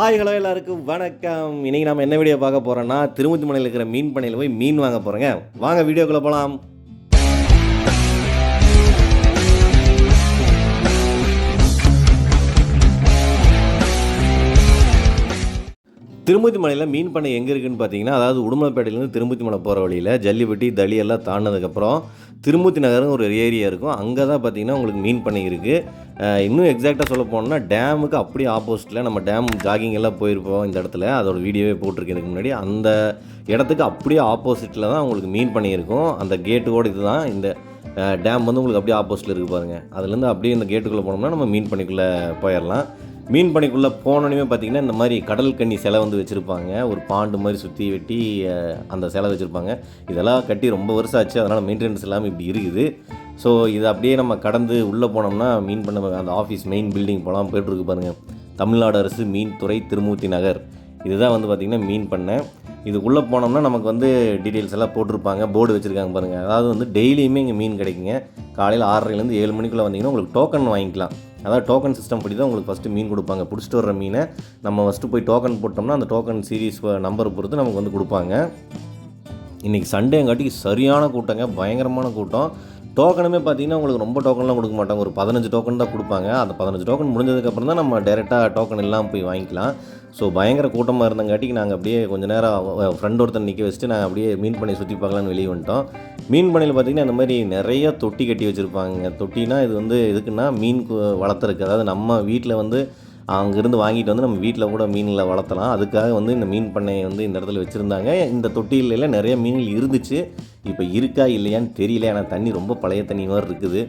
Hi hello எல்லாருக்கும் வணக்கம். இன்றைக்கி நம்ம என்ன வீடியோ பார்க்க போகிறோன்னா, திருமுத்தி மலையில் இருக்கிற மீன் பண்ணையில் போய் மீன் வாங்க போகிறோங்க. வாங்க வீடியோக்குள்ளே போகலாம். திருமுத்தி மலையில் மீன் பண்ணை எங்கே இருக்குதுன்னு பார்த்தீங்கன்னா, அதாவது உடுமலைப்பேட்டையிலேருந்து திருமுத்தி மலை போகிற வழியில் ஜல்லிப்பட்டி தளி எல்லாம் தாண்டினதுக்கப்புறம் திருமுத்தி நகர்னு ஒரு ஏரியா இருக்கும். அங்கே தான் பார்த்தீங்கன்னா உங்களுக்கு மீன் பண்ணை இருக்குது. இன்னும் எக்ஸாக்டாக சொல்ல போனோம்னா டேமுக்கு அப்படியே ஆப்போசிட்டில் நம்ம டேம் ஜாகிங் எல்லாம் போயிருப்போம். இந்த இடத்துல அதோட வீடியோவே போட்டிருக்கேன் இதுக்கு முன்னாடி. அந்த இடத்துக்கு அப்படியே ஆப்போசிட்டில் தான் உங்களுக்கு மீன் பண்ணை இருக்கும். அந்த கேட்டுக்கோடு இது தான். இந்த டேம் வந்து உங்களுக்கு அப்படியே ஆப்போசிட்டில் இருக்குது பாருங்கள். அதுலேருந்து அப்படியே இந்த கேட்டுக்குள்ளே போனோம்னா நம்ம மீன் பண்ணைக்குள்ளே போயிடலாம். மீன் பண்ணைக்குள்ளே போனோன்னே பார்த்தீங்கன்னா இந்த மாதிரி கடல் கன்னி சிலை வந்து வச்சுருப்பாங்க. ஒரு பாண்டு மாதிரி சுற்றி வெட்டி அந்த சிலை வச்சுருப்பாங்க. இதெல்லாம் கட்டி ரொம்ப வருஷம் ஆச்சு, அதனால் மெயின்டெனன்ஸ் இல்லாமல் இப்படி இருக்குது. ஸோ இது அப்படியே நம்ம கடந்து உள்ளே போனோம்னா மீன் பண்ண அந்த ஆஃபீஸ் மெயின் பில்டிங் போகலாம். போய்ட்டுருக்கு பாருங்கள், தமிழ்நாடு அரசு மீன்துறை திருமூர்த்தி நகர். இதுதான் வந்து பார்த்திங்கன்னா மீன் பண்ணை. இதுக்குள்ளே போனோம்னா நமக்கு வந்து டீட்டெயில்ஸ் எல்லாம் போட்டிருப்பாங்க, போர்டு வச்சுருக்காங்க பாருங்கள். அதாவது வந்து டெய்லியுமே இங்கே மீன் கிடைக்குங்க. காலையில் 6:30லேருந்து 7 மணிக்குள்ளே வந்தீங்கன்னா உங்களுக்கு டோக்கன் வாங்கிக்கலாம். அதாவது டோக்கன் சிஸ்டம் படி தான் உங்களுக்கு ஃபஸ்ட்டு மீன் கொடுப்பாங்க. பிடிச்சிட்டு வர்ற மீனை நம்ம ஃபஸ்ட்டு போய் டோக்கன் போட்டோம்னா அந்த டோக்கன் சீரீஸ் நம்பரை பொறுத்து நமக்கு வந்து கொடுப்பாங்க. இன்றைக்கி சண்டேங்காட்டிக்கு சரியான கூட்டங்க, பயங்கரமான கூட்டம். டோக்கனுமே பார்த்தீங்கன்னா உங்களுக்கு ரொம்ப டோக்கன்லாம் கொடுக்க மாட்டாங்க. ஒரு 15 டோக்கன் தான் கொடுப்பாங்க. அந்த 15 டோக்கன் முடிஞ்சதுக்கப்புறம் தான் நம்ம டேரெக்டாக டோக்கன் இல்லாமல் போய் வாங்கிக்கலாம். ஸோ பயங்கர கூட்டமாக இருந்தங்காட்டிக்கு நாங்கள் அப்படியே கொஞ்சம் நேரம் ஃப்ரெண்ட் ஒருத்தர் நிற்க வச்சுட்டு நாங்கள் அப்படியே மீன் பண்ணை சுற்றி பார்க்கலான்னு வெளியே வந்துட்டோம். மீன் பண்ணையில் பார்த்திங்கன்னா இந்த மாதிரி நிறைய தொட்டி கட்டி வச்சுருப்பாங்க. தொட்டினா இது வந்து எதுக்குன்னா மீன் வளர்த்துருக்கு. அதாவது நம்ம வீட்டில் வந்து அங்கேருந்து வாங்கிட்டு வந்து நம்ம வீட்டில் கூட மீனில் வளர்த்தலாம். அதுக்காக வந்து இந்த மீன் பண்ணையை வந்து இந்த இடத்துல வச்சுருந்தாங்க. இந்த தொட்டியிலலாம் நிறைய மீன்கள் இருந்துச்சு. இப்போ இருக்கா இல்லையான்னு தெரியல. ஏன்னா தண்ணி ரொம்ப பழைய தண்ணி மாதிரி இருக்குது.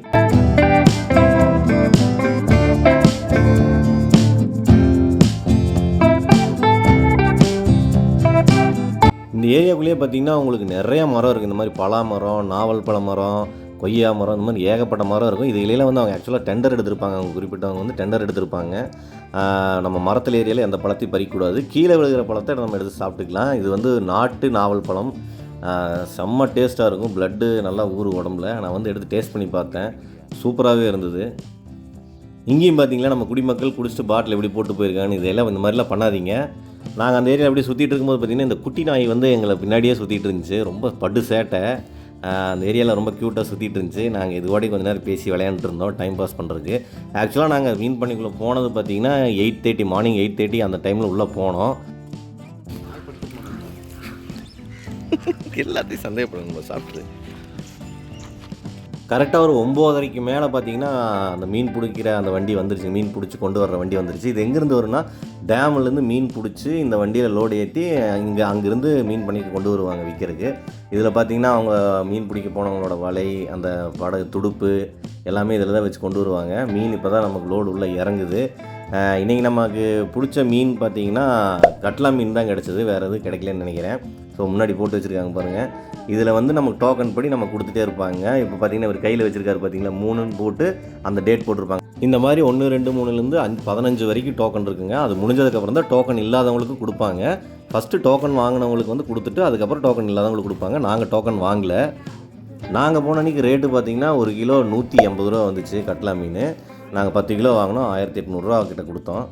இந்த ஏரியாக்குள்ளேயே பார்த்திங்கன்னா உங்களுக்கு நிறைய மரம் இருக்குது. இந்த மாதிரி பலா மரம், நாவல் பழ மரம், கொய்யா மரம், இந்த மாதிரி ஏகப்பட்ட மரம் இருக்கும். இதுலாம் வந்து அவங்க ஆக்சுவலாக டெண்டர் எடுத்திருப்பாங்க. அவங்க குறிப்பிட்டவங்க வந்து டெண்டர் எடுத்திருப்பாங்க. நம்ம மரத்தில் ஏரியாவில் எந்த பழத்தையும் பறிக்கக்கூடாது, கீழே விழுகிற பழத்தை நம்ம எடுத்து சாப்பிட்டுக்கலாம். இது வந்து நாட்டு நாவல் பழம். செம்ம டேஸ்ட்டாக இருக்கும். ப்ளட்டு நல்லா ஊறு உடம்புல. நான் வந்து எடுத்து டேஸ்ட் பண்ணி பார்த்தேன், சூப்பராகவே இருந்தது. இங்கேயும் பார்த்தீங்களா நம்ம குடிமக்கள் குடிச்சிட்டு பாட்டில் எப்படி போட்டு போயிருக்காங்க. இதெல்லாம் இந்த மாதிரிலாம் பண்ணாதீங்க. நாங்கள் அந்த ஏரியா அப்படியே சுற்றிட்டு இருக்கும்போது பார்த்திங்கன்னா இந்த குட்டி நாய் வந்து எங்களை பின்னாடியே சுற்றிட்டு இருந்துச்சு. ரொம்ப படு சேட்டை. அந்த ஏரியாவில் ரொம்ப க்யூட்டாக சுற்றிட்டு இருந்துச்சு. நாங்கள் இதுவாடி கொஞ்சம் நேரம் பேசி விளையாண்டுட்டு இருந்தோம் டைம் பாஸ் பண்ணுறதுக்கு. ஆக்சுவலாக நாங்கள் மீன் பண்ணிக்குள்ளே போனது பார்த்திங்கன்னா 8:30 மார்னிங் 8:30 அந்த டைமில் உள்ளே போனோம். எல்லாத்தையும் சந்தேகப்படுங்க சாப்பிட்டு. கரெக்டாக ஒரு 9:30க்கு மேலே பார்த்தீங்கன்னா அந்த மீன் பிடிக்கிற அந்த வண்டி வந்துருச்சு. மீன் பிடிச்சி கொண்டு வர்ற வண்டி வந்துருச்சு. இது எங்கேருந்து வரும்னா டேம்லேருந்து மீன் பிடிச்சி இந்த வண்டியில் லோடு ஏற்றி அங்கேருந்து மீன் பண்ணி கொண்டு வருவாங்க விற்கிறதுக்கு. இதில் பார்த்திங்கன்னா அவங்க மீன் பிடிக்க போனவங்களோட வலை, அந்த படகு துடுப்பு எல்லாமே இதில் தான் வச்சு கொண்டு வருவாங்க. மீன் இப்போ தான் நமக்கு லோடு உள்ளே இறங்குது. இன்றைக்கி நமக்கு பிடிச்ச மீன் பார்த்திங்கன்னா கட்லா மீன் தான் கிடச்சிது, வேறு எதுவும் கிடைக்கலன்னு நினைக்கிறேன். ஸோ முன்னாடி போட்டு வச்சுருக்காங்க பாருங்கள். இதில் வந்து நமக்கு டோக்கன் படி நம்ம கொடுத்துட்டே இருப்பாங்க. இப்போ பார்த்திங்கன்னா ஒரு கையில் வச்சுருக்காரு பார்த்திங்களா, 3ன்னு போட்டு அந்த டேட் போட்டிருப்பாங்க. இந்த மாதிரி 1, 2, 3லேருந்து 15 வரைக்கும் டோக்கன் இருக்குங்க. அது முடிஞ்சதுக்கப்புறம் தான் டோக்கன் இல்லாதவங்களுக்கு கொடுப்பாங்க. ஃபஸ்ட்டு டோக்கன் வாங்கினவங்களுக்கு வந்து கொடுத்துட்டு அதுக்கப்புறம் டோக்கன் இல்லாதவங்களுக்கு கொடுப்பாங்க. நாங்கள் டோக்கன் வாங்கலை. நாங்கள் போன அன்றைக்கி ரேட்டு பார்த்திங்கன்னா 1 கிலோ 180 ரூபா வந்துச்சு கட்லா மீன். நாங்கள் 10 கிலோ வாங்கினோம், 1800 ரூபா கிட்ட கொடுத்தோம்.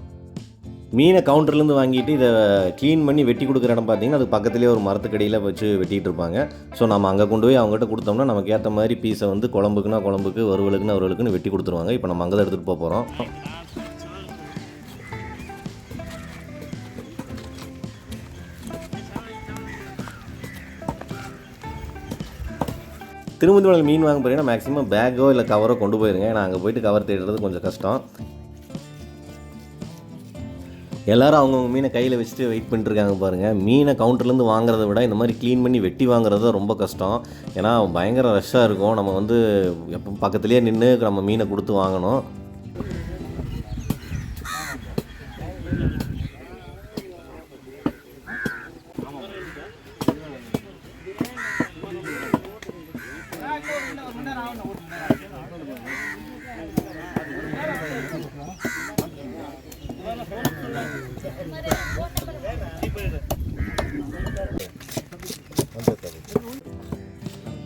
மீனை கவுண்டர்லேருந்து வாங்கிட்டு இதை க்ளீன் பண்ணி வெட்டி கொடுக்குற இடம் பார்த்திங்கன்னா அது பக்கத்துலேயே ஒரு மரத்துக்கடியில் வச்சு வெட்டிகிட்டு இருப்பாங்க. ஸோ நம்ம அங்கே கொண்டு போய் அவங்ககிட்ட கொடுத்தோம்னா நமக்கு ஏற்ற மாதிரி பீஸை வந்து குழம்புக்குன்னா குழம்புக்கு, வறுவலுக்குன்னு வெட்டி கொடுத்துருவாங்க. இப்போ நம்ம அங்கே தான் எடுத்துகிட்டு போக போகிறோம். திருமுத்தி மலையில் மீன் வாங்க போகிறீங்கன்னா மேக்ஸிமம் பேக்கோ இல்லை கவரோ கொண்டு போயிருங்க. ஏன்னா அங்கே போய்ட்டு கவர் தேடுறது கொஞ்சம் கஷ்டம். எல்லோரும் அவங்கவுங்க மீனை கையில் வச்சுட்டு வெயிட் பண்ணிட்டுருக்காங்க பாருங்கள். மீனை கவுண்டர்லேருந்து வாங்குறத விட இந்த மாதிரி க்ளீன் பண்ணி வெட்டி வாங்குறது தான் ரொம்ப கஷ்டம். ஏன்னா பயங்கர ரஷ்ஷாக இருக்கும். நம்ம வந்து எப்போ பக்கத்துலேயே நின்று நம்ம மீனை கொடுத்து வாங்கணும்.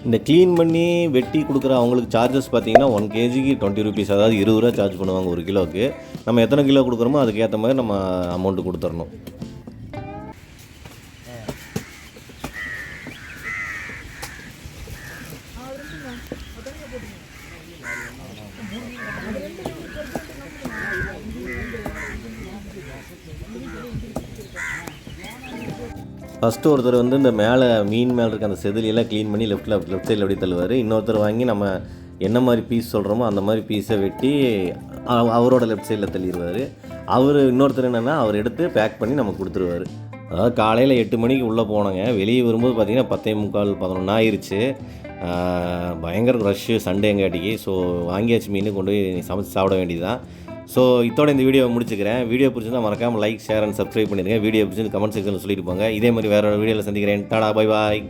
இந்த க்ளீன் பண்ணி வெட்டி கொடுக்குற அவங்களுக்கு சார்ஜஸ் பார்த்தீங்கன்னா 1 kgக்கு 20 rupees, அதாவது 20 ரூபா சார்ஜ் பண்ணுவாங்க 1 கிலோவுக்கு. நம்ம எத்தனை கிலோ கொடுக்குறோமோ அதுக்கேற்ற மாதிரி நம்ம அமௌண்ட்டு கொடுத்துடணும். ஃபஸ்ட்டு ஒருத்தர் வந்து இந்த மேலே மீன் மேலே இருக்க அந்த செதிலியெல்லாம் க்ளீன் பண்ணி லெஃப்ட் சைடில் அப்படியே தள்ளுவார். இன்னொருத்தர் வாங்கி நம்ம என்ன மாதிரி பீஸ் சொல்கிறோமோ அந்த மாதிரி பீஸை வெட்டி அவரோட லெஃப்ட் சைடில் தள்ளிடுவார். இன்னொருத்தர் என்னென்னா அவர் எடுத்து பேக் பண்ணி நமக்கு கொடுத்துருவார். அதாவது காலையில் 8 மணிக்கு உள்ளே போனோங்க. வெளியே வரும்போது பார்த்திங்கன்னா 10:45 11 ஆயிடுச்சு. பயங்கர ரஷ்ஷு சண்டேங்காட்டிக்கு. ஸோ வாங்கியாச்சு மீன் கொண்டு போய் சமைச்சு சாப்பிட வேண்டியது தான். ஸோ இதோட இந்த வீடியோவை முடிச்சுக்கிறேன். வீடியோ பிடிச்சிருந்தா மறக்காமல் லைக், ஷேர் அண்ட் சப்ஸ்கிரைப் பண்ணிடுங்க. வீடியோ பிடிச்சி கமெண்ட் செக்ஷனில் சொல்லிட்டு போங்க. இதே மாதிரி வேறு வீடியோவில் சந்திக்கிறேன். Tata, bye bye.